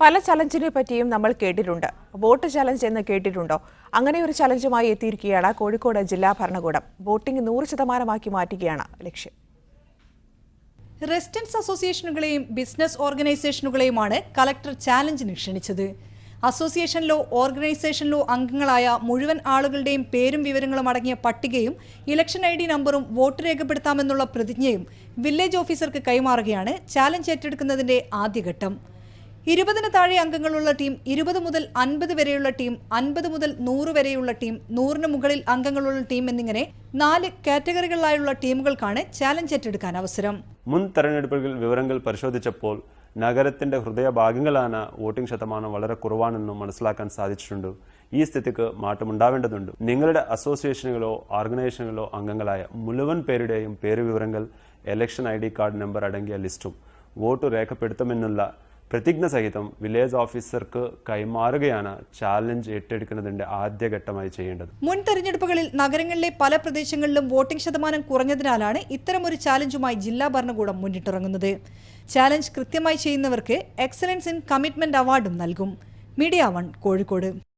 പല ചലഞ്ചിനെ പറ്റിയും നമ്മൾ കേട്ടിട്ടുണ്ട്. വോട്ട് ചലഞ്ച് എന്ന് കേട്ടിട്ടുണ്ടോ? അങ്ങനെ ഒരു ചലഞ്ചുമായി എത്തിയിരിക്കുകയാണ് കോഴിക്കോട് ജില്ലാ ഭരണകൂടം. വോട്ടിംഗ് 100% മാറ്റുകയാണ് ലക്ഷ്യം. റെസിഡൻസ് അസോസിയേഷനുകളെയും ബിസിനസ് ഓർഗനൈസേഷനുകളെയുമാണ് കളക്ടർ ചാലഞ്ചിന് ക്ഷണിച്ചത്. അസോസിയേഷനിലോ ഓർഗനൈസേഷനിലോ അംഗങ്ങളായ മുഴുവൻ ആളുകളുടെയും പേരും വിവരങ്ങളും അടങ്ങിയ പട്ടികയും ഇലക്ഷൻ ID നമ്പറും വോട്ട് രേഖപ്പെടുത്താമെന്നുള്ള പ്രതിജ്ഞയും വില്ലേജ് ഓഫീസർക്ക് കൈമാറുകയാണ് ചാലഞ്ച് ഏറ്റെടുക്കുന്നതിന്റെ ആദ്യഘട്ടം. 20-ന് താഴെ അംഗങ്ങളുള്ള ടീം, 20 മുതൽ 50 വരെയുള്ള ടീം, 50 മുതൽ 100 വരെയുള്ള ടീം, 100-ന് മുകളിൽ അംഗങ്ങളുള്ള ടീം എന്നിങ്ങനെ 4 കാറ്റഗറികളിലായുള്ള ടീമുകൾക്കാണ് ചാലഞ്ച് ഏറ്റെടുക്കാൻ അവസരം. മുൻ തെരഞ്ഞെടുപ്പുകൾ വിവരങ്ങൾ പരിശോധിച്ചപ്പോൾ നഗരത്തിന്റെ ഹൃദയഭാഗങ്ങളാണ് വോട്ടിംഗ് ശതമാനം വളരെ കുറവാണെന്നും മനസ്സിലാക്കാൻ സാധിച്ചിട്ടുണ്ട്. ഈ സ്ഥിതിക്ക് മാറ്റമുണ്ടാവേണ്ടതുണ്ട്. നിങ്ങളുടെ അസോസിയേഷനുകളോ ഓർഗനൈസേഷനുകളോ അംഗങ്ങളായ മുഴുവൻ പേരുടെയും പേര് വിവരങ്ങൾ, ഇലക്ഷൻ ID കാർഡ് നമ്പർ അടങ്ങിയ ലിസ്റ്റും വോട്ട് രേഖപ്പെടുത്തുമെന്നുള്ള പ്രതിജ്ഞ സഹിതം വില്ലേജ് ഓഫീസർക്ക് കൈമാറുകയാണ് ചാലഞ്ച് ഏറ്റെടുക്കുന്നതിന്റെ ആദ്യഘട്ടമായി ചെയ്യേണ്ടത്. മുൻ തെരഞ്ഞെടുപ്പുകളിൽ നഗരങ്ങളിലെ പല പ്രദേശങ്ങളിലും വോട്ടിംഗ് ശതമാനം കുറഞ്ഞതിനാലാണ് ഇത്തരമൊരു ചാലഞ്ചുമായി ജില്ലാ ഭരണകൂടം മുന്നിട്ടിറങ്ങുന്നത്. ചാലഞ്ച് കൃത്യമായി ചെയ്യുന്നവർക്ക് എക്സലൻസ് ഇൻ കമ്മിറ്റ്മെന്റ് അവാർഡും നൽകും. മീഡിയ 1 കോഴിക്കോട്.